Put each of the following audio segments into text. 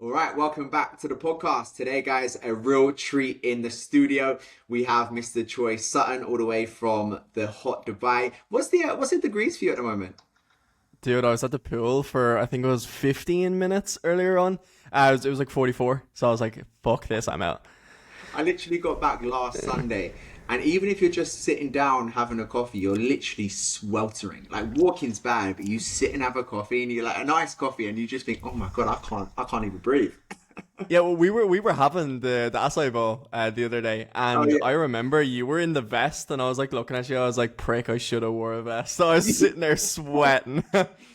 All right, welcome back to the podcast. Today, guys, a real treat in the studio. We have Mr. Troy Sutton all the way from the hot Dubai. What's the degrees for you at the moment? Dude, I was at the pool for I think it was 15 minutes earlier on. It was like 44, so I was like, "Fuck this, I'm out." I literally got back last Sunday, and even if you're just sitting down having a coffee, you're literally sweltering. Like walking's bad, but you sit and have a coffee, and you're like a nice coffee, and you just think, "Oh my God, I can't even breathe." Yeah, well, we were having the acai bowl the other day, Oh and yeah. I remember you were in the vest, and I was like looking at you, I was like, "Prick, I should have wore a vest." So I was sitting there sweating.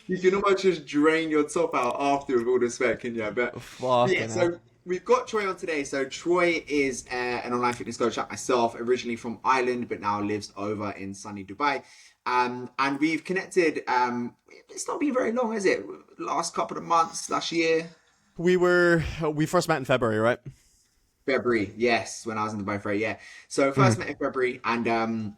You can almost just drain your top out after with all the sweat, can you? But yeah, Fucking hell. so we've got Troy on today. So Troy is an online fitness coach like myself, originally from Ireland, but now lives over in sunny Dubai. And we've connected. It's not been very long, has it? Last couple of months, last year. We first met in February, right? February, yes, when I was in Dubai for yeah. So first Mhm. met in February, and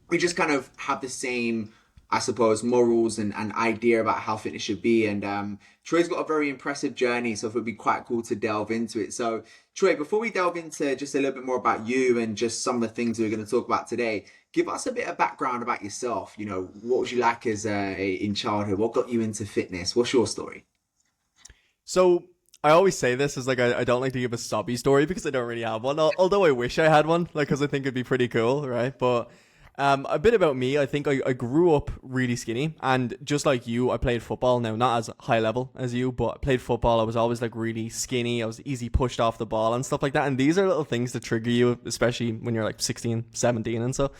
we just kind of have the same, I suppose, morals and idea about how fitness should be. And Troy's got a very impressive journey, so it would be quite cool to delve into it. So, Troy, before we delve into just a little bit more about you and just some of the things we're going to talk about today, give us a bit of background about yourself. You know, what was you like as in childhood? What got you into fitness? What's your story? So I always say this is like I don't like to give a sobby story because I don't really have one. Although I wish I had one, like because I think it'd be pretty cool, right? But a bit about me. I think I grew up really skinny, and just like you, I played football. Now, not as high level as you, but I played football. I was always like really skinny. I was easy pushed off the ball and stuff like that. And these are little things that trigger you, especially when you're like 16, 17, and so.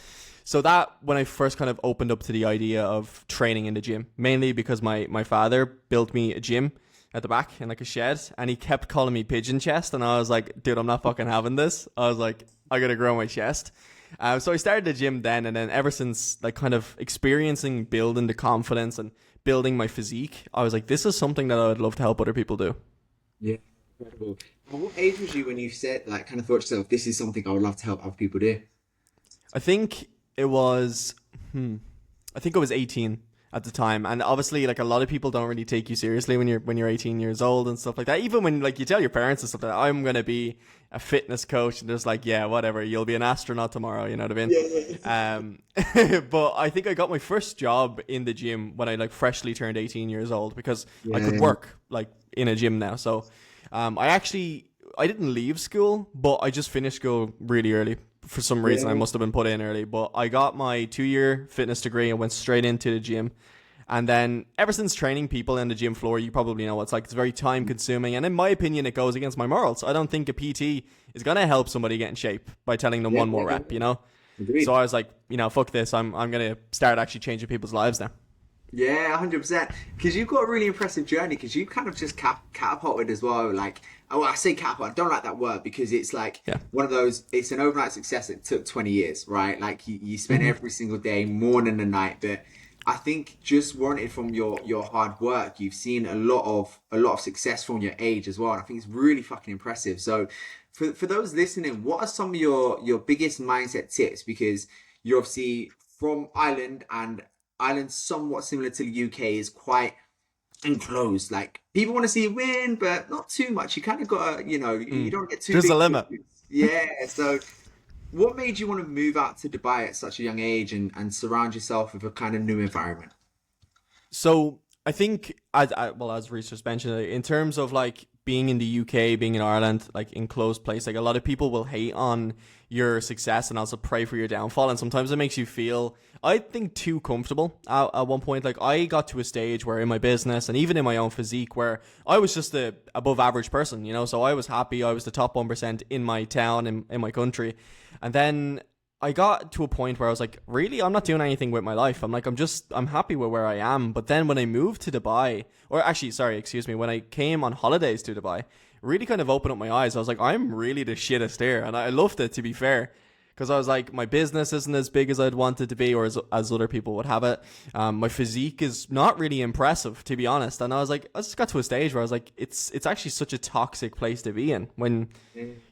So that when I first kind of opened up to the idea of training in the gym, mainly because my father built me a gym at the back in like a shed, and he kept calling me pigeon chest, and I was like, dude, I'm not fucking having this. I was like, I gotta grow my chest. So I started the gym then, and then ever since, like kind of experiencing building the confidence and building my physique, I was like, this is something that I would love to help other people do. Yeah, incredible. And what age was you when you said, like, kind of thought to yourself, this is something I would love to help other people do? I think it was, I think I was 18 at the time, and obviously, like a lot of people don't really take you seriously when you're 18 years old and stuff like that. Even when like you tell your parents and stuff like that, I'm gonna be a fitness coach, and they're just like, yeah, whatever, you'll be an astronaut tomorrow. You know what I mean? Yeah, yeah. But I think I got my first job in the gym when I like freshly turned 18 years old because I could Yeah. work like in a gym now. So I didn't leave school, but I just finished school really early. For some reason, I Yeah. must have been put in early, but I got my 2 year fitness degree and went straight into the gym. And then, ever since training people in the gym floor, you probably know what it's like. It's very time consuming. And in my opinion, it goes against my morals. I don't think a PT is going to help somebody get in shape by telling them Yeah, one more yeah, rep, you know? So agreed. I was like, fuck this. I'm going to start actually changing people's lives now. Yeah, 100%. Because you've got a really impressive journey. Because you kind of just catapulted as well. Like, oh, I say catapult. I don't like that word because it's like Yeah. one of those. It's an overnight success. It took 20 years, right? Like you spent Hmm. every single day, morning and night. But I think just warranted from your hard work, you've seen a lot of success from your age as well. And I think it's really fucking impressive. So, for those listening, what are some of your biggest mindset tips? Because you're obviously from Ireland, and Ireland, somewhat similar to the UK, is quite enclosed. Like people want to see you win, but not too much. You kind of got to, you Mm. don't get too There's a big for your limit. boots. Yeah. So, what made you want to move out to Dubai at such a young age and surround yourself with a kind of new environment? So I think, as Reese just mentioned, in terms of like being in the UK, being in Ireland, like in closed place, like a lot of people will hate on your success and also pray for your downfall, and sometimes it makes you feel, I think, too comfortable. At one point, like I got to a stage where in my business and even in my own physique, where I was just a above average person, So I was happy. I was the top 1% in my town, in my country, and then I got to a point where I was like, really, I'm not doing anything with my life. I'm like, I'm happy with where I am. But then when I moved to Dubai, or actually, sorry, excuse me, when I came on holidays to Dubai, really kind of opened up my eyes. I was like, I'm really the shittest here. And I loved it, to be fair. Because I was like, my business isn't as big as I'd want it to be, or as other people would have it. My physique is not really impressive, to be honest. And I was like, I just got to a stage where I was like, it's actually such a toxic place to be in. When,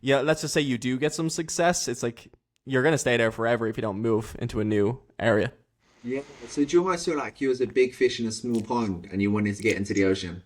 yeah, let's just say you do get some success, it's like you're gonna stay there forever if you don't move into a new area. Yeah. So do you almost feel like you was a big fish in a small pond and you wanted to get into the ocean?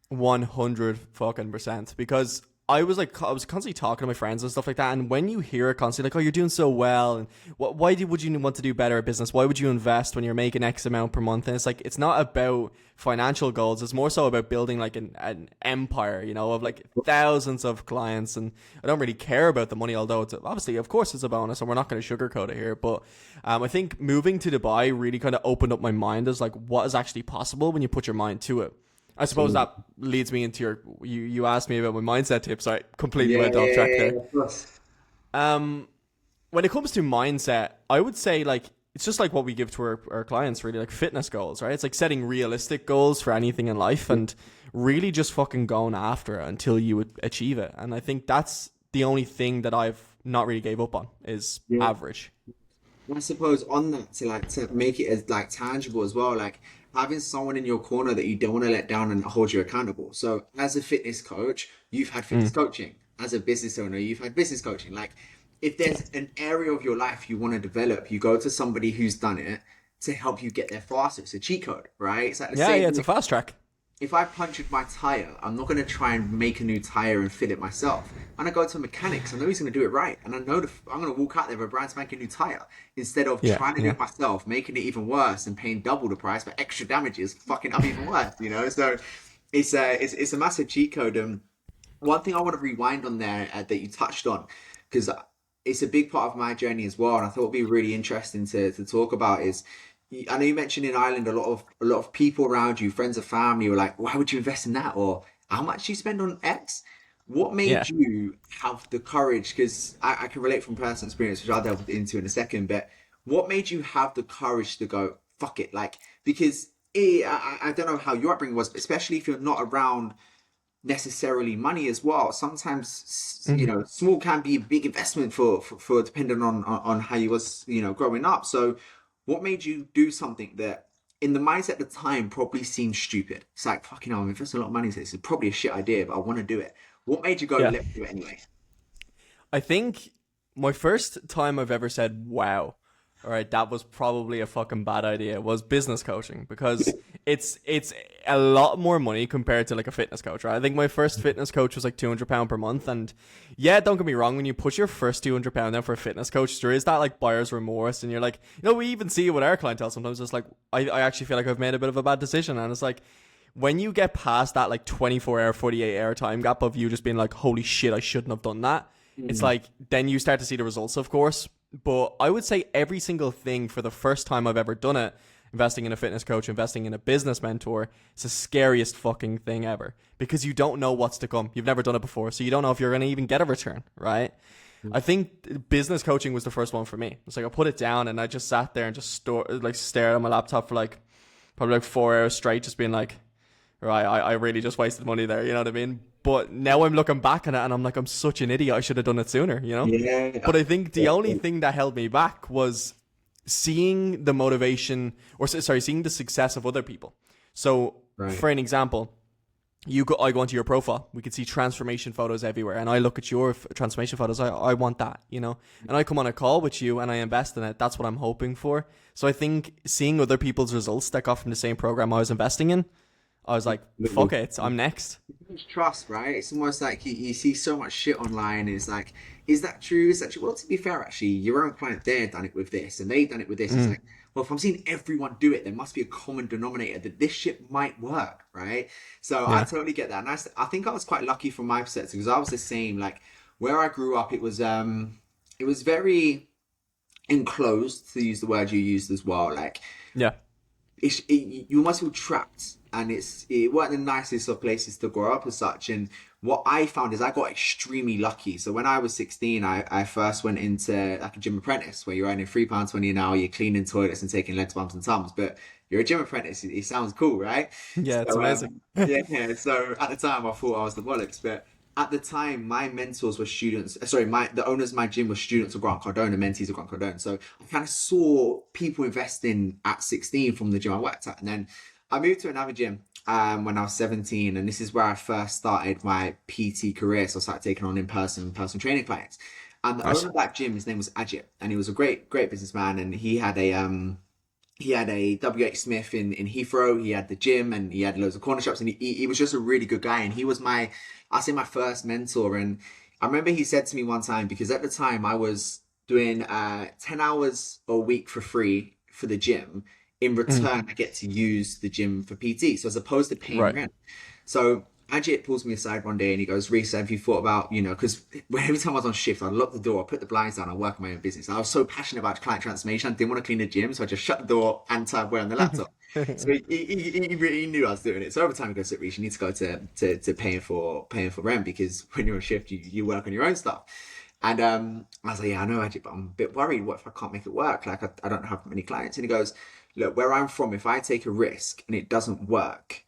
100 fucking percent. Because I was constantly talking to my friends and stuff like that. And when you hear it constantly, like, oh, you're doing so well, and would you want to do better at business? Why would you invest when you're making X amount per month? And it's like, it's not about financial goals. It's more so about building like an empire, you know, of like thousands of clients. And I don't really care about the money, although it's obviously, of course, it's a bonus, and we're not going to sugarcoat it here. But I think moving to Dubai really kind of opened up my mind as like what is actually possible when you put your mind to it. I suppose that leads me into you asked me about my mindset tips. I completely Yeah, went off yeah, track yeah, there. of course. Um, when it comes to mindset, I would say like it's just like what we give to our clients, really, like fitness goals, right? It's like setting realistic goals for anything in life and really just fucking going after it until you would achieve it. And I think that's the only thing that I've not really gave up on is Yeah. average. I suppose on that to make it as like tangible as well, like having someone in your corner that you don't want to let down and hold you accountable. So as a fitness coach, you've had fitness Mm. coaching. As a business owner, you've had business coaching. Like if there's an area of your life you want to develop, you go to somebody who's done it to help you get there faster. It's a cheat code, right? It's like the Yeah, same yeah, it's a thing. fast track. If I punctured my tire, I'm not going to try and make a new tire and fit it myself. I'm going to go to a mechanic 'cause I know he's going to do it right. And I know I'm going to walk out there with a brand spanking new tire instead of Yeah, trying to do yeah. it myself, making it even worse and paying double the price for extra damages, fucking up even worse, you know? So it's a massive cheat code. And one thing I want to rewind on there that you touched on, because it's a big part of my journey as well, and I thought it'd be really interesting to talk about is I know you mentioned in Ireland a lot of people around you, friends or family, were like, "Why would you invest in that?" or "How much do you spend on X?" What Yeah. made you have the courage? Because I can relate from personal experience, which I'll delve into in a second. But what made you have the courage to go fuck it? Like because I don't know how your upbringing was, but especially if you're not around necessarily money as well. Sometimes, Mhm. small can be a big investment for depending on how you was, growing up. So what made you do something that in the mindset at the time probably seemed stupid? It's like, fucking hell, I'm investing a lot of money into this. It's probably a shit idea, but I want to do it. What made you go, Yeah. let's do it anyway? I think my first time I've ever said, wow, all right, that was probably a fucking bad idea was business coaching because it's a lot more money compared to like a fitness coach, right? I think my first fitness coach was like £200 per month. And yeah, don't get me wrong, when you put your first £200 down for a fitness coach, there is that like buyer's remorse. And you're like, we even see it with our clientele sometimes. It's like, I actually feel like I've made a bit of a bad decision. And it's like, when you get past that like 24-hour, 48-hour time gap of you just being like, holy shit, I shouldn't have done that, it's Mm, like then you start to see the results, of course. But I would say every single thing for the first time I've ever done it, investing in a fitness coach, investing in a business mentor, it's the scariest fucking thing ever because you don't know what's to come. You've never done it before, so you don't know if you're going to even get a return, right? I think business coaching was the first one for me. It's like I put it down and I just sat there and just stared at my laptop for like probably like 4 hours straight, just being like, right, I really just wasted money there, you know what I mean? But now I'm looking back on it and I'm like, I'm such an idiot. I should have done it sooner, you know? yeah. But I think the only thing that held me back was seeing the motivation, or sorry, seeing the success of other people. So, Right. for an example, I go onto your profile. We can see transformation photos everywhere, and I look at your transformation photos. I want that, you know. And I come on a call with you, and I invest in it. That's what I'm hoping for. So I think seeing other people's results that got from the same program I was investing in, I was like, fuck Absolutely. it, I'm next. Much trust, right? It's almost like you see so much shit online. It's like, is that true? Is that true? Well, to be fair, actually, your own client there done it with this, and they done it with this. It's Mm, like, well, if I'm seeing everyone do it, there must be a common denominator that this shit might work, right? So I yeah. totally get that, and I think I was quite lucky from my perspective because I was the same. Like where I grew up, it was very enclosed, to use the word you used as well. Like Yeah. you must feel trapped, and it weren't the nicest of places to grow up as such. And what I found is I got extremely lucky. So when I was 16, I first went into like a gym apprentice where you're earning £3.20 an hour, you're cleaning toilets and taking legs, bumps and tums, but you're a gym apprentice. It sounds cool, right? Yeah, it's So amazing. yeah, so at the time I thought I was the bollocks, but at the time my mentors were students. Sorry, my the owners of my gym were students of Grant Cardone and mentees of Grant Cardone. So I kind of saw people investing at 16 from the gym I worked at, and then I moved to another gym when I was 17, and this is where I first started my PT career. So I started taking on in-person personal training clients. And the owner Nice. of that gym, his name was Ajit, and he was a great businessman, and he had he had a WH Smith in Heathrow. He had the gym and he had loads of corner shops, and he was just a really good guy. And he was I say my first mentor. And I remember he said to me one time, because at the time I was doing 10 hours a week for free for the gym. In Mm. return, I get to use the gym for PT. So as opposed to paying Right. rent. So Ajit pulls me aside one day and he goes, Reese, have you thought about, because every time I was on shift, I'd lock the door, I'd put the blinds down, I'd work on my own business. And I was so passionate about client transformation, I didn't want to clean the gym, so I just shut the door and type away on the laptop. So he knew I was doing it. So every time he goes, Reese, you need to go to paying for rent, because when you're on shift, you work on your own stuff. And I was like, yeah, I know, Ajit, but I'm a bit worried. What if I can't make it work? Like, I don't have many clients. And he goes, look, where I'm from, if I take a risk and it doesn't work,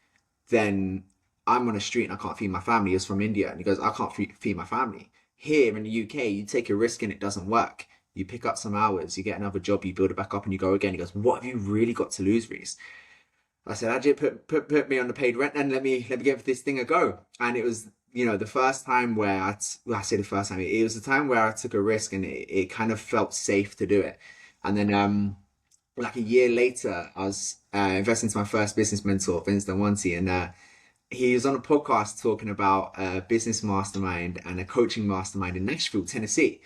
then I'm on a street and I can't feed my family. He's from India, and he goes, I can't feed my family. Here in the UK, you take a risk and it doesn't work. You pick up some hours, you get another job, you build it back up, and you go again. He goes, what have you really got to lose, Reese? I said, Ajay, put me on the paid rent and let me give this thing a go. And it was, the first time where I say the first time, it was the time where I took a risk, and it kind of felt safe to do it. And then like a year later, I was investing into my first business mentor, Vince Dawanti, and he was on a podcast talking about a business mastermind and a coaching mastermind in Nashville, Tennessee.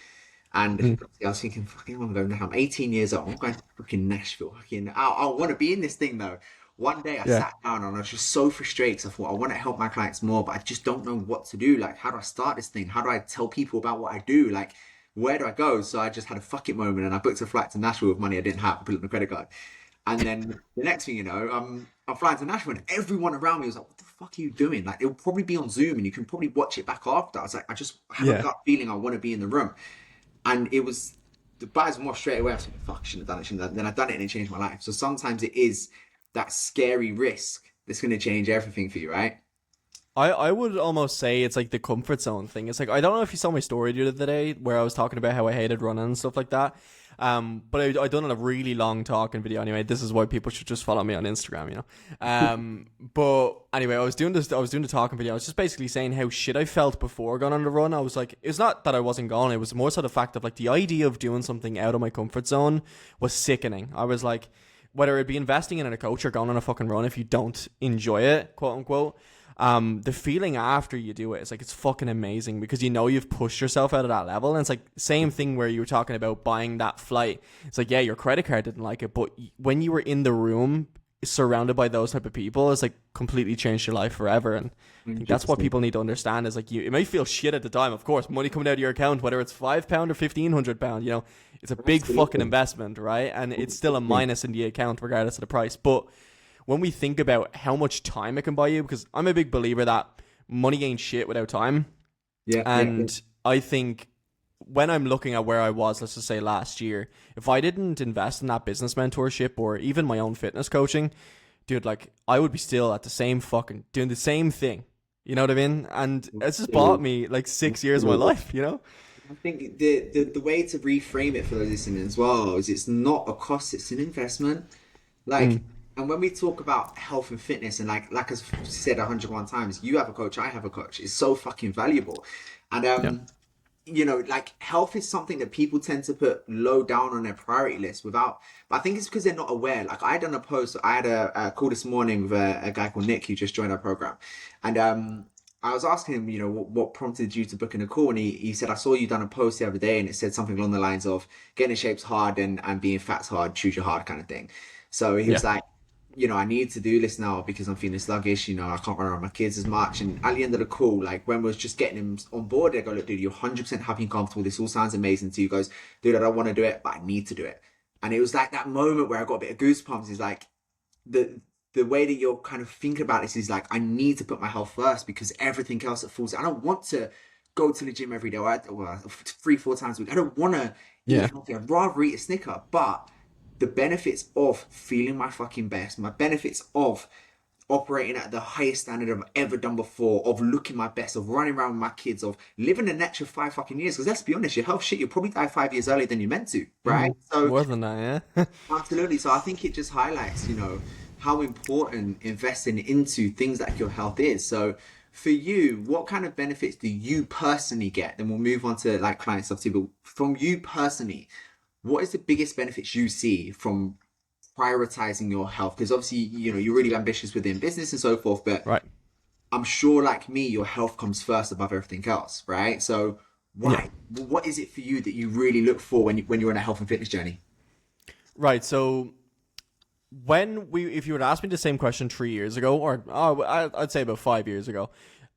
And Mm. I was thinking, fucking, I'm going now. I'm 18 years old. I'm going to fucking Nashville. Fucking, I want to be in this thing though. One day I Yeah. sat down and I was just so frustrated, 'cause I thought I want to help my clients more, but I just don't know what to do. Like, how do I start this thing? How do I tell people about what I do? Like, where do I go? So I just had a fuck it moment and I booked a flight to Nashville with money I didn't have, put it on a credit card. And then the next thing you know, I'm flying to Nashville and everyone around me was like, what the fuck are you doing? Like, it'll probably be on Zoom and you can probably watch it back after. I was like, I just have a Yeah. gut feeling I want to be in the room. And it was the buyer's remorse straight away. I was like, fuck, I shouldn't have done it, shouldn't have done it. Then I've done it and it changed my life. So sometimes it is that scary risk that's going to change everything for you, right? I would almost say it's like the comfort zone thing. It's like, I don't know if you saw my story the other day where I was talking about how I hated running and stuff like that. But I done a really long talking video anyway. This is why people should just follow me on Instagram, you know. But anyway, I was doing the talking video. I was just basically saying how shit I felt before going on the run. I was like, it's not that I wasn't going. It was more so the fact of like the idea of doing something out of my comfort zone was sickening. I was like, whether it be investing in a coach or going on a fucking run, if you don't enjoy it, quote unquote, the feeling after you do it is like it's fucking amazing because you know you've pushed yourself out of that level. And it's like same thing where you were talking about buying that flight. It's like, yeah, your credit card didn't like it, but when you were in the room surrounded by those type of people, it's like completely changed your life forever. And I think that's what 100%. people need to understand is like, it may feel shit at the time, of course, money coming out of your account, whether it's £5 or £1,500, it's a big fucking Absolutely. investment, right? And it's still a minus in the account regardless of the price. But when we think about how much time it can buy you, because I'm a big believer that money ain't shit without time. Yeah, yeah, yeah. And I think when I'm looking at where I was, let's just say last year, if I didn't invest in that business mentorship or even my own fitness coaching, dude, like I would be still at the same fucking doing the same thing. You know what I mean? And it's just bought Absolutely. me like 6 years of my Absolutely. life, you know? I think the way to reframe it for those listening as well is it's not a cost, it's an investment. Mm, Like, and when we talk about health and fitness, and like I've said 101 times, you have a coach, I have a coach. It's so fucking valuable. And yeah. like health is something that people tend to put low down on their priority list without, but I think it's because they're not aware. Like I done a post, I had a call this morning with a guy called Nick who just joined our program. And I was asking him, what prompted you to book in a call? And he said, I saw you done a post the other day and it said something along the lines of getting in shape's hard and being fat's hard, choose your hard kind of thing. So he Yeah. was like, I need to do this now because I'm feeling sluggish. I can't run around my kids as much. And at the end of the call, like when we was just getting him on board, they go, look, dude, you're 100% happy and comfortable. This all sounds amazing to you. He goes, dude, I don't want to do it, but I need to do it. And it was like that moment where I got a bit of goosebumps. Is like the way that you're kind of thinking about this is like, I need to put my health first because everything else that falls. I don't want to go to the gym every day or well, 3, 4 times a week. I don't want to eat Yeah. healthy. I'd rather eat a Snicker, but the benefits of feeling my fucking best, my benefits of operating at the highest standard I've ever done before, of looking my best, of running around with my kids, of living an extra 5 fucking years. Because let's be honest, your health shit, you'll probably die 5 years earlier than you meant to, right? So More than that, yeah. absolutely. So I think it just highlights, how important investing into things like your health is. So for you, what kind of benefits do you personally get? Then we'll move on to like client stuff too. But from you personally, what is the biggest benefits you see from prioritizing your health? Because obviously, you're really ambitious within business and so forth, but Right. I'm sure, like me, your health comes first above everything else, right? So Yeah. why? What is it for you that you really look for when you're on a health and fitness journey? Right. So if you would ask me the same question 3 years ago, or I'd say about 5 years ago,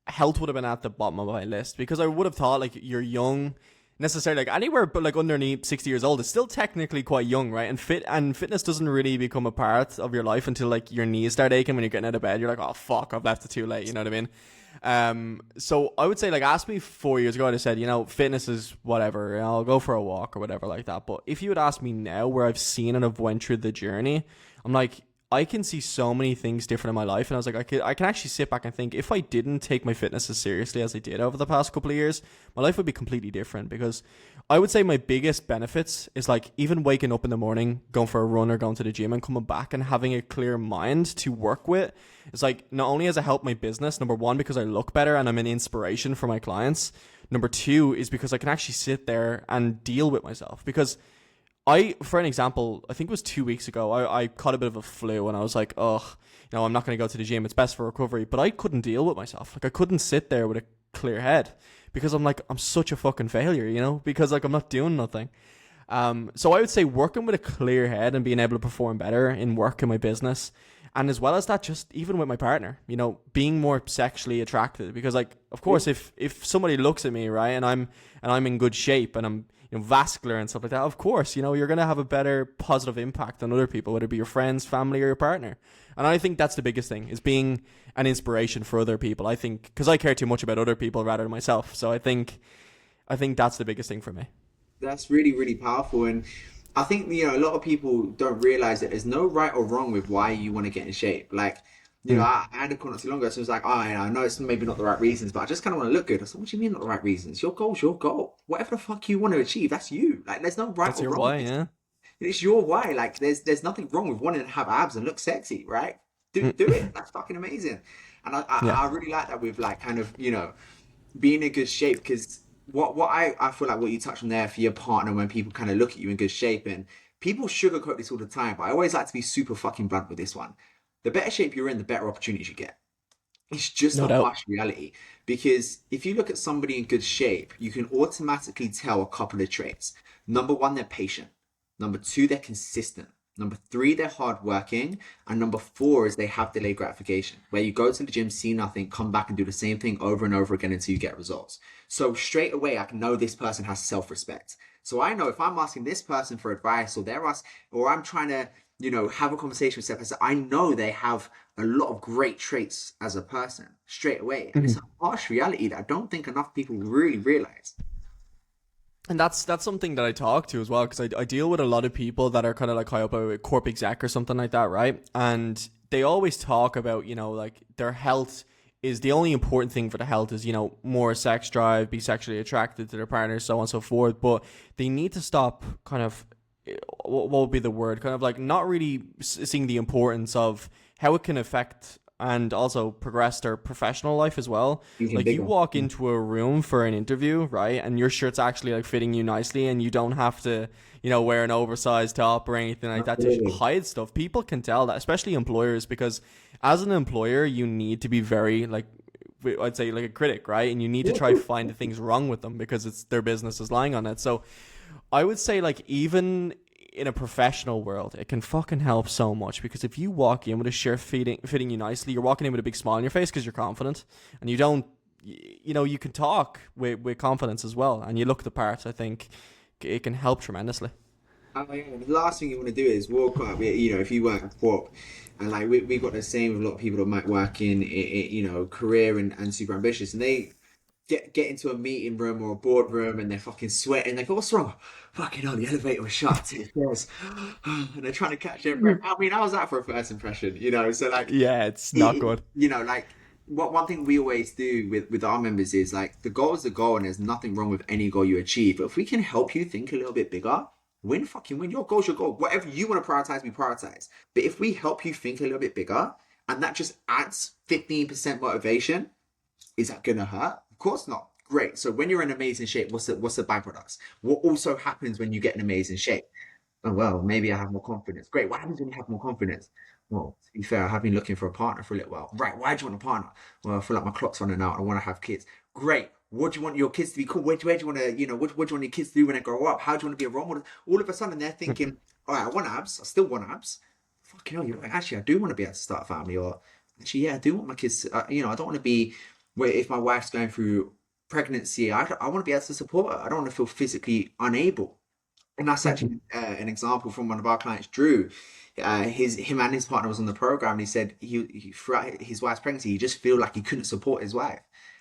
health would have been at the bottom of my list because I would have thought like you're young, necessarily like anywhere but like underneath 60 years old is still technically quite young, right? And fitness doesn't really become a part of your life until like your knees start aching when you're getting out of bed. You're like, oh fuck, I've left it too late. You know what I mean? So I would say like ask me 4 years ago, I'd have said, fitness is whatever. I'll go for a walk or whatever like that. But if you would ask me now, where I've seen and I've went through the journey, I'm like, I can see so many things different in my life, and I was like, I can actually sit back and think if I didn't take my fitness as seriously as I did over the past couple of years, my life would be completely different. Because I would say my biggest benefits is like even waking up in the morning, going for a run or going to the gym and coming back and having a clear mind to work with. It's like not only has it helped my business, number one, because I look better and I'm an inspiration for my clients. Number two is because I can actually sit there and deal with myself. Because for an example, I think it was 2 weeks ago, I caught a bit of a flu and I was like, oh, I'm not going to go to the gym. It's best for recovery. But I couldn't deal with myself. Like I couldn't sit there with a clear head because I'm like, I'm such a fucking failure, because like I'm not doing nothing. So I would say working with a clear head and being able to perform better in work in my business. And as well as that, just even with my partner, being more sexually attracted, because like, of course, if somebody looks at me, right, and I'm in good shape and I'm, vascular and stuff like that, of course, you're going to have a better positive impact on other people, whether it be your friends, family, or your partner. And I think that's the biggest thing, is being an inspiration for other people. I think, because I care too much about other people rather than myself. So I think that's the biggest thing for me. That's really, really powerful. And I think, a lot of people don't realize that there's no right or wrong with why you want to get in shape. Like, Mm. I had a call not too long ago, so it was like, oh, yeah, I know it's maybe not the right reasons, but I just kind of want to look good. I said, what do you mean not the right reasons? Your goal's your goal. Whatever the fuck you want to achieve, that's you. Like, there's no right That's or your wrong with why, this. yeah? It's your why. Like, there's nothing wrong with wanting to have abs and look sexy, right? Do Mm. it. That's fucking amazing. And Yeah. I really like that with like kind of, being in good shape, because what I feel like what you touched on there for your partner, when people kind of look at you in good shape, and people sugarcoat this all the time, but I always like to be super fucking blunt with this one. The better shape you're in, the better opportunities you get. It's just No a doubt. harsh reality, because if you look at somebody in good shape, you can automatically tell a couple of traits. Number one, they're patient. Number two, they're consistent. Number three, they're hardworking. And number four is they have delayed gratification, where you go to the gym, see nothing, come back and do the same thing over and over again until you get results. So straight away, I can know this person has self-respect. So I know if I'm asking this person for advice, or or I'm trying to, have a conversation with that person, I know they have a lot of great traits as a person straight away. And it's a harsh reality that I don't think enough people really realize. And that's something that I talk to as well, because I deal with a lot of people that are kind of like high up a corp exec or something like that, right? And they always talk about, like their health is the only important thing for the health is, more sex drive, be sexually attracted to their partner, so on and so forth. But they need to stop kind of, what would be the word? Kind of like not really seeing the importance of how it can affect and also progress their professional life as well. Thinking Like you bigger. walk into a room for an interview, right? And your shirt's actually like fitting you nicely and you don't have to, wear an oversized top or anything like that to Absolutely. hide stuff. People can tell that, especially employers, because as an employer, you need to be very like, I'd say like a critic, right? And you need to try to find the things wrong with them because it's their business is lying on it. So I would say like even in a professional world, it can fucking help so much, because if you walk in with a shirt fitting you nicely, you're walking in with a big smile on your face because you're confident, and you don't, you can talk with confidence as well, and you look the part. I think it can help tremendously. Yeah, the last thing you want to do is walk up. If you work at Corp, and like we got the same with a lot of people that might work in career and super ambitious, and they get into a meeting room or a boardroom and they're fucking sweating. They go, "What's wrong?" Fucking hell, the elevator was shut. It says, and they're trying to catch their breath. I mean, how's that for a first impression? So like, Yeah, it's not good. like what one thing we always do with our members is like the goal is the goal, and there's nothing wrong with any goal you achieve. But if we can help you think a little bit bigger, win fucking win. Your goal's your goal. Whatever you want to prioritize, we prioritize. But if we help you think a little bit bigger, and that just adds 15% motivation, is that gonna hurt? Of course not. Great. So when you're in amazing shape, what's the byproducts? What also happens when you get in amazing shape? Oh, well, maybe I have more confidence. Great. What happens when you have more confidence? Well, to be fair, I have been looking for a partner for a little while. Right. Why do you want a partner? Well, I feel like my clock's running out. I want to have kids. Great. What do you want your kids to be called? Where do you want to, what do you want your kids to do when they grow up? How do you want to be a role model? All of a sudden, they're thinking, all right, I want abs. I still want abs. Fucking hell, you're like, actually, I do want to be able to start a family. Or actually, yeah, I do want my kids to, I don't want to be where if my wife's going through pregnancy, I want to be able to support her. I don't want to feel physically unable. And that's actually an example from one of our clients, Drew. Him and his partner was on the program. And he said he throughout his wife's pregnancy, he just feel like he couldn't support his wife.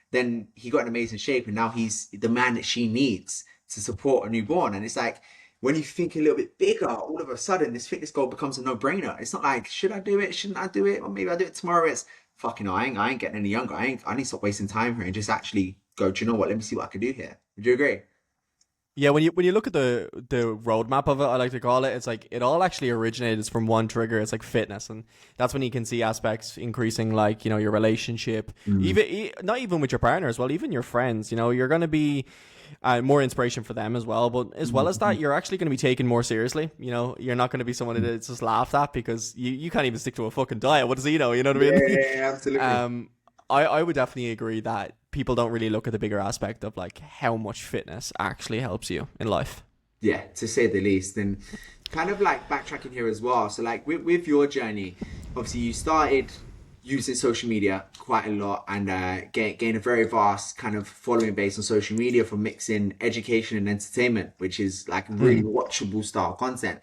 Then he got in amazing shape, and now he's the man that she needs to support a newborn. And it's like when you think a little bit bigger, all of a sudden this fitness goal becomes a no-brainer. It's not like should I do it? Shouldn't I do it? Or maybe I do it tomorrow. It's fucking. I ain't getting any younger. I need to stop wasting time here and just actually go. Do you know what? Let me see what I can do here. Would you agree? Yeah, when you look at the roadmap of it, I like to call it, it's like it all actually originates from one trigger. It's like fitness, and that's when you can see aspects increasing, like your relationship, Mm. even not even with your partner as well, even your friends. You're going to be more inspiration for them as well. But as well as that, you're actually going to be taken more seriously. You're not going to be someone that's just laughed at because you can't even stick to a fucking diet. What does he know? You know what I Yeah, mean? yeah, yeah, absolutely. I would definitely agree that people don't really look at the bigger aspect of like how much fitness actually helps you in life. Yeah, to say the least. And kind of like backtracking here as well. So, like with your journey, obviously you started using social media quite a lot and gain a very vast kind of following base on social media for mixing education and entertainment, which is like really Mm. watchable style content.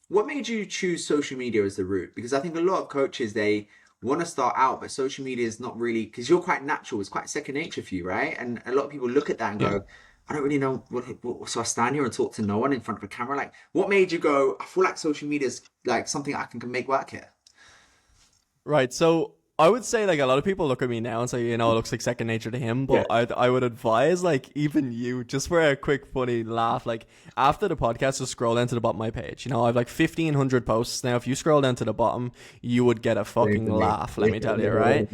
What made you choose social media as the route? Because I think a lot of coaches they want to start out, but social media is not really because you're quite natural. It's quite second nature for you, right? And a lot of people look at that and Yeah. go, I don't really know so I stand here and talk to no one in front of a camera. Like, what made you go? I feel like social media is like something I can make work here. Right. So I would say like a lot of people look at me now and say, it looks like second nature to him. Yeah. But I would advise like even you just for a quick funny laugh. Like after the podcast, just scroll down to the bottom of my page. I've like 1,500 posts now. If you scroll down to the bottom, you would get a Same fucking for me. laugh. Let me tell you, right?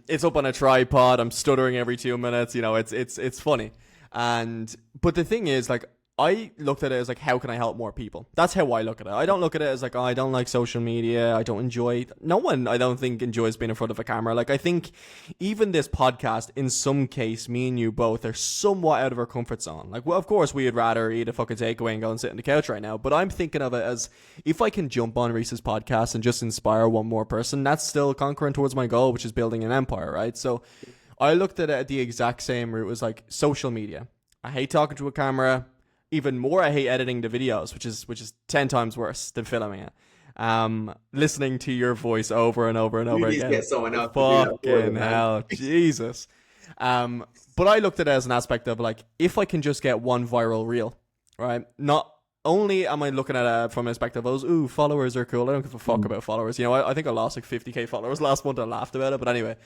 It's up on a tripod. I'm stuttering every 2 minutes. It's funny. But the thing is, like, I looked at it as like, how can I help more people? That's how I look at it. I don't look at it as like, oh, I don't like social media. I don't enjoy. No one, I don't think, enjoys being in front of a camera. Like, I think even this podcast, in some case, me and you both are somewhat out of our comfort zone. Like, well, of course, we'd rather eat a fucking takeaway and go and sit on the couch right now. But I'm thinking of it as if I can jump on Reese's podcast and just inspire one more person, that's still conquering towards my goal, which is building an empire, right? So I looked at it at the exact same route as like social media. I hate talking to a camera. Even more, I hate editing the videos, which is 10 times worse than filming it. Listening to your voice over and over and You over need to again. get someone else to do that for you, Fucking man. hell, Jesus. But I looked at it as an aspect of like, if I can just get one viral reel, right? Not only am I looking at it from an aspect of those, ooh, followers are cool. I don't give a fuck about followers. I think I lost like 50k followers last month. I laughed about it, but anyway.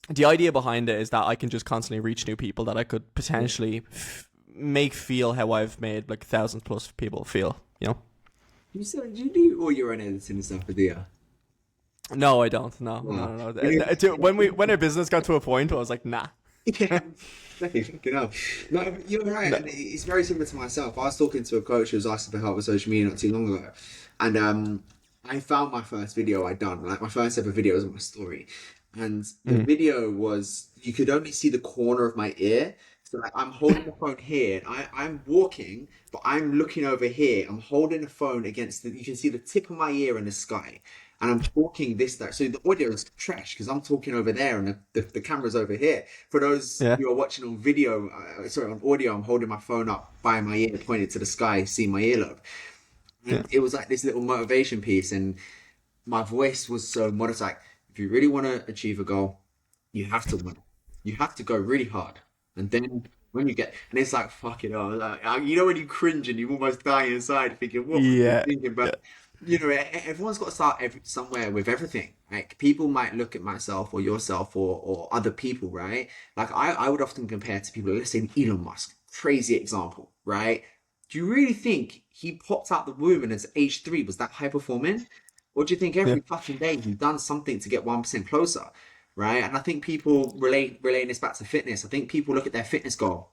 The idea behind it is that I can just constantly reach new people that I could potentially make feel how I've made like thousands plus people feel. Do you do all your own editing and stuff, do you? No, I don't. No, no, Wow. no, no. When our business got to a point, I was like, nah. Yeah, exactly. Fucking hell. No, you're right. No. And it's very similar to myself. I was talking to a coach who was asking for help with social media not too long ago. And I found my first video I'd done. Like my first ever video was on my story. And the Mm. video was, you could only see the corner of my ear. So like, I'm holding the phone here. And I'm walking, but I'm looking over here. I'm holding the phone against you can see the tip of my ear in the sky. And I'm talking this, that. So the audio is trash because I'm talking over there and the camera's over here. For those Yeah. who are watching on video, sorry, on audio, I'm holding my phone up by my ear, pointed to the sky, seeing my earlobe. Yeah. And it was like this little motivation piece. And my voice was so modest. Like, if you really want to achieve a goal, you have to win. You have to go really hard. And then when you get, and it's like, fuck it all. Like, when you cringe and you almost die inside thinking, what was I Yeah. thinking? Yeah. But everyone's got to start somewhere with everything. Like people might look at myself or yourself or other people, right? Like I would often compare to people, let's say Elon Musk, crazy example, right? Do you really think he popped out the womb and as age 3 was that high performing? Or do you think Yeah. every fucking day he's done something to get 1% closer, right? And I think people relating this back to fitness. I think people look at their fitness goal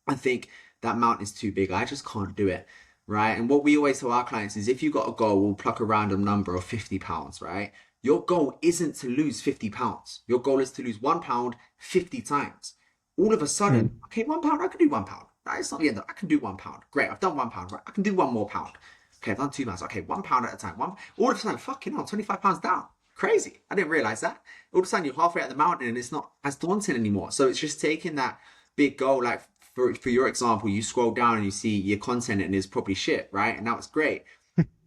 and think that mountain is too big. I just can't do it. right? And what we always tell our clients is if you got a goal, we'll pluck a random number of 50 pounds, right? Your goal isn't to lose 50 pounds. Your goal is to lose £1 50 times. All of a sudden, Mm. okay, £1, I can do £1. Right? It's not the end of, I can do £1. Great, I've done £1, right? I can do one more pound. Okay, I've done £2. Okay, £1 at a time. All of a sudden, fucking hell, £25 down. Crazy. I didn't realize that. All of a sudden, you're halfway up the mountain and it's not as daunting anymore. So it's just taking that big goal, like for your example, you scroll down and you see your content and it's probably shit, right? And that was great.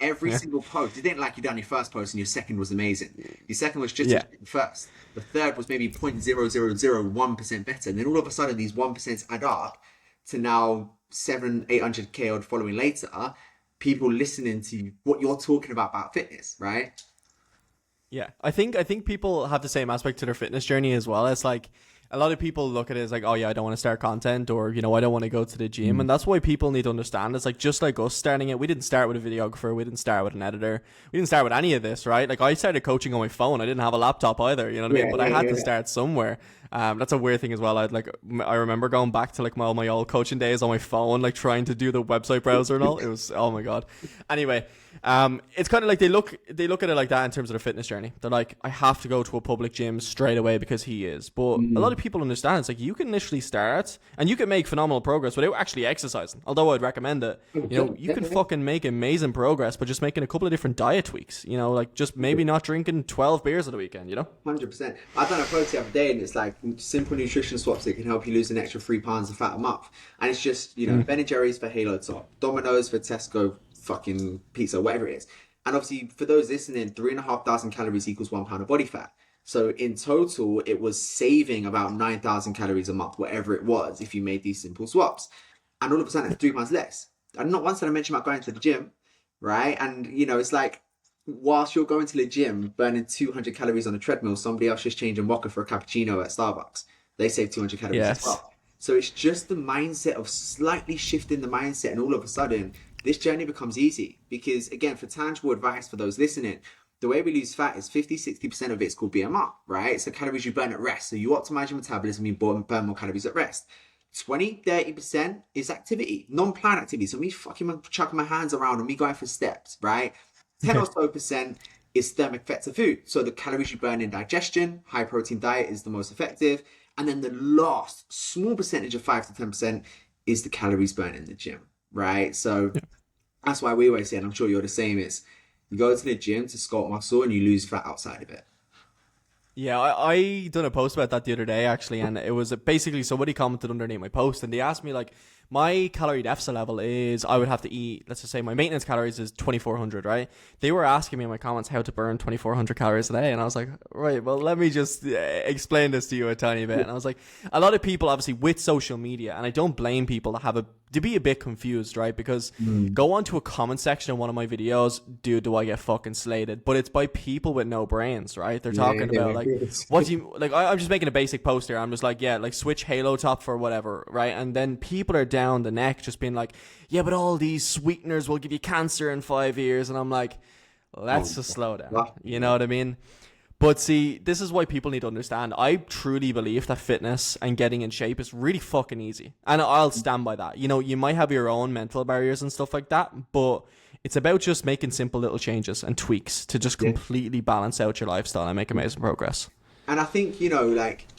Every Yeah. single post, you didn't like you done your first post and your second was amazing. Your second was just as Yeah. good as the first. The third was maybe 0.0001% better. And then all of a sudden, these 1% add up to now 800K odd following later, people listening to what you're talking about fitness, right? Yeah, I think people have the same aspect to their fitness journey as well. It's like a lot of people look at it as like, oh yeah, I don't want to start content, or I don't want to go to the gym, and that's why people need to understand. It's like just like us starting it, we didn't start with a videographer, we didn't start with an editor, we didn't start with any of this, right? Like I started coaching on my phone. I didn't have a laptop either, you know what I Yeah, mean? But I yeah, had to yeah. start somewhere. That's a weird thing as well. I remember going back to like my old coaching days on my phone, like trying to do the website browser and all. It was, oh my god. Anyway, it's kind of like they look at it like that in terms of their fitness journey. They're like, I have to go to a public gym straight away because he is. But a lot of people understand it's like you can initially start and you can make phenomenal progress without actually exercising. Although I'd recommend it. You can fucking make amazing progress by just making a couple of different diet tweaks. Like just maybe not drinking 12 beers at the weekend. 100%. I've done a post the other day and it's like simple nutrition swaps that can help you lose an extra 3 pounds of fat a month. And it's just, Ben and Jerry's for Halo Top, Domino's for Tesco fucking pizza, whatever it is. And obviously for those listening, 3,500 calories equals £1 of body fat. So in total, it was saving about 9,000 calories a month, whatever it was, if you made these simple swaps. And all of a sudden, it's £3 less. And not once did I mention about going to the gym, right? And, it's like, whilst you're going to the gym, burning 200 calories on a treadmill, somebody else just changing mocha for a cappuccino at Starbucks. They save 200 calories as Yes. well. So it's just the mindset of slightly shifting the mindset, and all of a sudden, this journey becomes easy. Because again, for tangible advice for those listening, the way we lose fat is 50-60% of it's called BMR, right? So calories you burn at rest. So you optimize your metabolism, you burn more calories at rest. 20-30% is activity, non-planned activity. So me fucking chucking my hands around and me going for steps, right? 10 or so percent is thermic effect of food. So the calories you burn in digestion, high protein diet is the most effective. And then the last small percentage of 5 to 10% is the calories burned in the gym, right? So that's why we always say, and I'm sure you're the same, is you go to the gym to sculpt muscle and you lose fat outside of it. Yeah, I done a post about that the other day actually, and it was basically somebody commented underneath my post, and they asked me like, my calorie deficit level is I would have to eat. Let's just say my maintenance calories is 2,400, right? They were asking me in my comments how to burn 2,400 calories a day, and I was like, right, well, let me just explain this to you a tiny bit. And I was like, a lot of people obviously with social media, and I don't blame people to be a bit confused, right? Because go onto a comment section in one of my videos, dude, do I get fucking slated? But it's by people with no brains, right? They're talking about like, what do you like? I'm just making a basic post here. I'm just like, yeah, like switch Halo Top for whatever, right? And then people are down the neck just being like, yeah, but all these sweeteners will give you cancer in 5 years. And I'm like, let's just slow down. You know what I mean? But see, this is why people need to understand. I truly believe that fitness and getting in shape is really fucking easy. And I'll stand by that. You might have your own mental barriers and stuff like that, but it's about just making simple little changes and tweaks to just completely balance out your lifestyle and make amazing progress. And I think,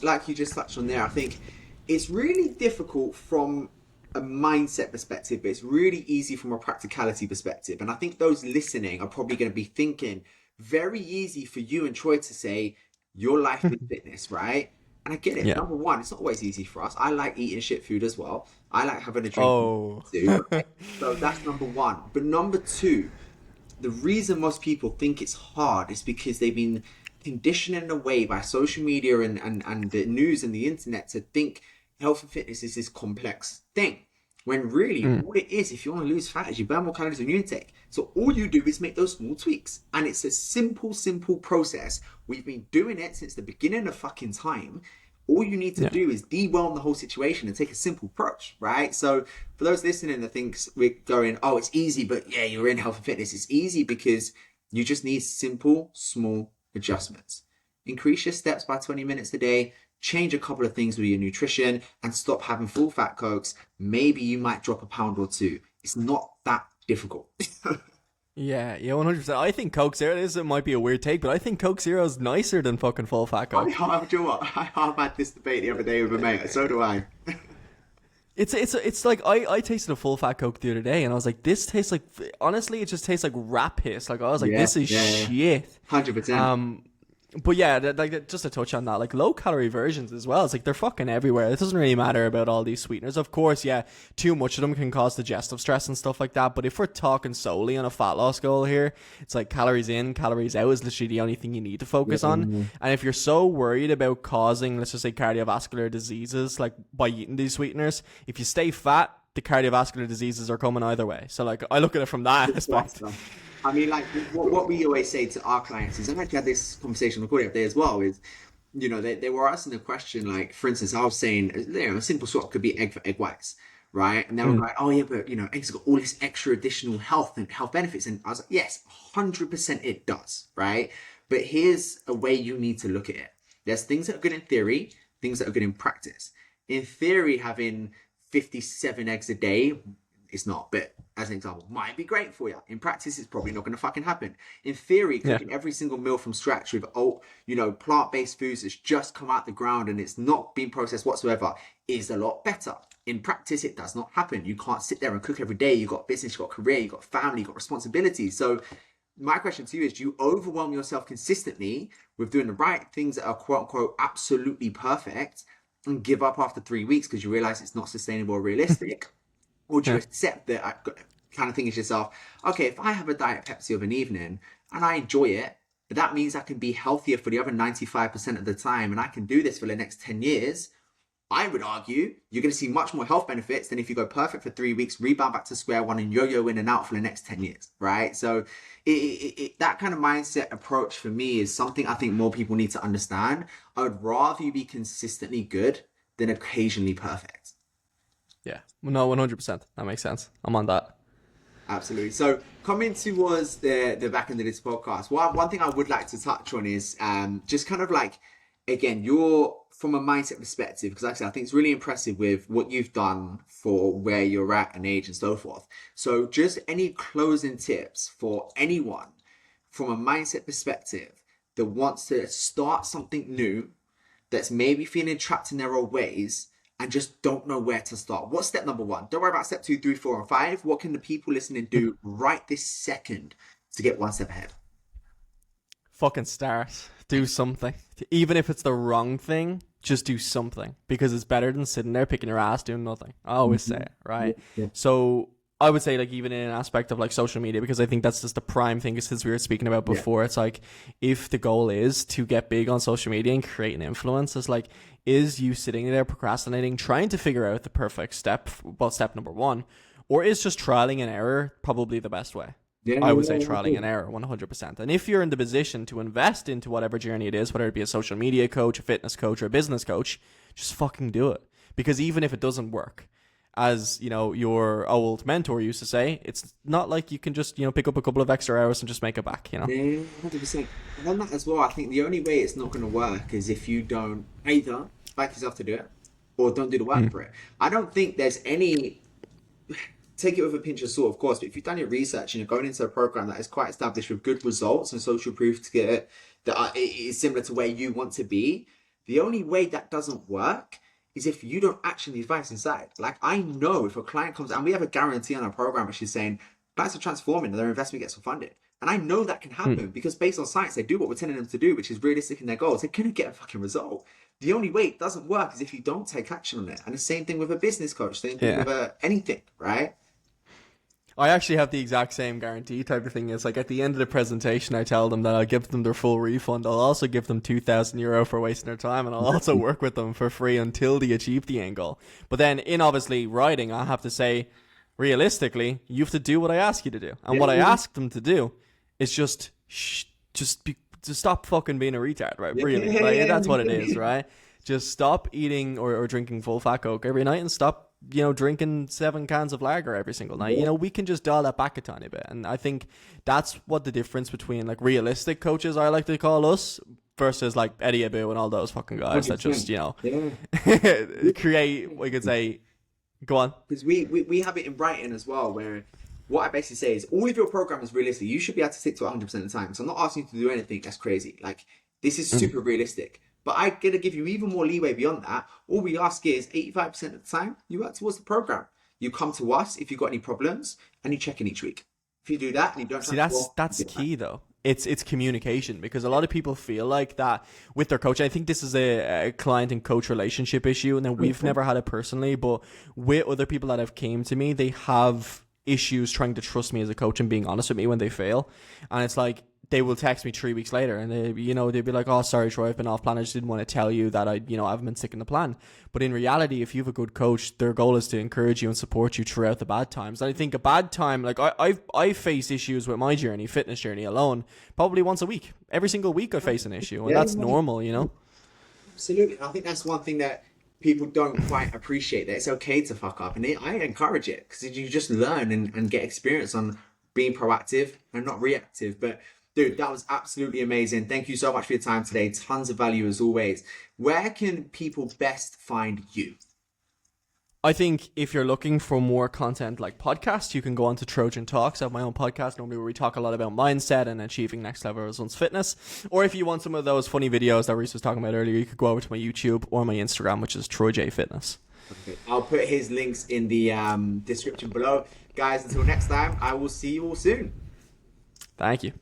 like you just touched on there, I think it's really difficult from a mindset perspective, but it's really easy from a practicality perspective. And I think those listening are probably going to be thinking, very easy for you and Troy to say, your life is fitness, right? And I get it. Yeah. Number one, it's not always easy for us. I like eating shit food as well. I like having a drink Oh. too. Right? So that's number one. But number two, the reason most people think it's hard is because they've been conditioned in a way by social media and the news and the internet to think health and fitness is this complex thing. When really, all it is, if you want to lose fat, is you burn more calories than you intake. So all you do is make those small tweaks. And it's a simple process. We've been doing it since the beginning of fucking time. All you need to do is de-whelm the whole situation and take a simple approach, right? So for those listening that thinks we're going, oh, it's easy, but yeah, you're in health and fitness. It's easy because you just need simple, small adjustments. Increase your steps by 20 minutes a day. Change a couple of things with your nutrition and stop having full fat cokes. Maybe you might drop a pound or two. It's not that difficult. Yeah, 100%. I think Coke Zero, it might be a weird take, but I think Coke Zero is nicer than fucking full fat Coke. Do you know what? I had this debate the other day with a mate. So do I. It's like I tasted a full fat Coke the other day, and I was like, this tastes like, honestly, it just tastes like rat piss. Like I was like, Yeah, this is yeah, shit. 100%. But yeah, just to touch on that, like low calorie versions as well. It's like they're fucking everywhere. It doesn't really matter about all these sweeteners. Of course, yeah, too much of them can cause digestive stress and stuff like that. But if we're talking solely on a fat loss goal here, it's like calories in, calories out is literally the only thing you need to focus on. And if you're so worried about causing, let's just say, cardiovascular diseases, like by eating these sweeteners, if you stay fat, the cardiovascular diseases are coming either way. So like I look at it from that aspect. I mean, like what we always say to our clients is, I actually had this conversation recorded up there as well. Is they were asking the question, like, for instance, I was saying, a simple swap could be egg for egg whites, right? And they were like, oh yeah, but eggs got all this extra additional health benefits, and I was like, yes, 100% it does, right? But here's a way you need to look at it. There's things that are good in theory, things that are good in practice. In theory, having 57 eggs a day, it's not, but as an example, might be great for you. In practice, it's probably not going to fucking happen. In theory, cooking every single meal from scratch with plant-based foods that's just come out the ground and it's not being processed whatsoever is a lot better. In practice, it does not happen. You can't sit there and cook every day. You've got business, you've got career, you've got family, you've got responsibilities. So my question to you is, do you overwhelm yourself consistently with doing the right things that are quote unquote absolutely perfect and give up after 3 weeks because you realize it's not sustainable or realistic? Or do you accept that, kind of thinking to yourself, okay, if I have a Diet Pepsi of an evening and I enjoy it, but that means I can be healthier for the other 95% of the time and I can do this for the next 10 years, I would argue you're going to see much more health benefits than if you go perfect for 3 weeks, rebound back to square one and yo-yo in and out for the next 10 years, right? So that kind of mindset approach for me is something I think more people need to understand. I would rather you be consistently good than occasionally perfect. Yeah, no, 100%. That makes sense. I'm on that. Absolutely. So coming towards the back end of this podcast, one thing I would like to touch on is just kind of like, again, you're from a mindset perspective, because like I said, I think it's really impressive with what you've done for where you're at and age and so forth. So just any closing tips for anyone from a mindset perspective that wants to start something new, that's maybe feeling trapped in their old ways, and just don't know where to start. What's step number one? Don't worry about step 2, 3, 4, and 5. What can the people listening do right this second to get one step ahead? Fucking start. Do something. Even if it's the wrong thing, just do something. Because it's better than sitting there picking your ass doing nothing. I always say it, right? Yeah. So I would say, like, even in an aspect of like social media, because I think that's just the prime thing, since we were speaking about before. It's like, if the goal is to get big on social media and create an influence, it's like, is you sitting there procrastinating, trying to figure out the perfect step, well, step number 1, or is just trialing and error probably the best way? I would say trialing and error 100%. And if you're in the position to invest into whatever journey it is, whether it be a social media coach, a fitness coach, or a business coach, just fucking do it. Because even if it doesn't work, as your old mentor used to say, it's not like you can just pick up a couple of extra hours and just make it back. Yeah, 100%. And on that as well, I think the only way it's not going to work is if you don't either back yourself to do it or don't do the work for it. I don't think there's any, take it with a pinch of salt, of course, but if you've done your research and you're going into a program that is quite established with good results and social proof to get it that is similar to where you want to be, the only way that doesn't work is if you don't actually advise inside. Like, I know if a client comes, and we have a guarantee on our program, which is saying clients are transforming and their investment gets funded. And I know that can happen because based on science, they do what we're telling them to do, which is realistic in their goals. They're going to get a fucking result. The only way it doesn't work is if you don't take action on it. And the same thing with a business coach, same thing with anything, right? I actually have the exact same guarantee type of thing. It's like at the end of the presentation, I tell them that I'll give them their full refund. I'll also give them €2,000 for wasting their time, and I'll also work with them for free until they achieve the end goal. But then in obviously writing, I have to say, realistically, you have to do what I ask you to do. And what I ask them to do is just stop fucking being a retard, right? Really. Like, that's what it is, right? Just stop eating or drinking full fat Coke every night and stop drinking 7 cans of lager every single night. We can just dial that back a tiny bit. And I think that's what the difference between like realistic coaches, I like to call us, versus like Eddie Abu and all those fucking guys that just, create, we could say, go on. Because we have it in Brighton as well, where what I basically say is all of your program is realistic. You should be able to stick to it 100% of the time. So I'm not asking you to do anything that's crazy. Like, this is super realistic. But I gotta give you even more leeway beyond that. All we ask is 85% of the time, you work towards the program. You come to us if you've got any problems, and you check in each week. If you do that and you don't See, transform, that's key though. It's communication, because a lot of people feel like that with their coach. I think this is a client and coach relationship issue, and then we've never had it personally, but with other people that have came to me, they have issues trying to trust me as a coach and being honest with me when they fail. And it's like, they will text me 3 weeks later and they'd be like, oh, sorry, Troy, I've been off plan. I just didn't want to tell you that I haven't been sticking the plan. But in reality, if you have a good coach, their goal is to encourage you and support you throughout the bad times. And I think a bad time, like I face issues with my journey, fitness journey alone, probably once a week. Every single week I face an issue, and that's normal, Absolutely. And I think that's one thing that people don't quite appreciate, that it's okay to fuck up. And I encourage it, because you just learn and get experience on being proactive and not reactive. But dude, that was absolutely amazing. Thank you so much for your time today. Tons of value as always. Where can people best find you? I think if you're looking for more content like podcasts, you can go on to Trojan Talks. I have my own podcast normally where we talk a lot about mindset and achieving next level results fitness. Or if you want some of those funny videos that Reese was talking about earlier, you could go over to my YouTube or my Instagram, which is Troy J Fitness. Okay. I'll put his links in the description below. Guys, until next time, I will see you all soon. Thank you.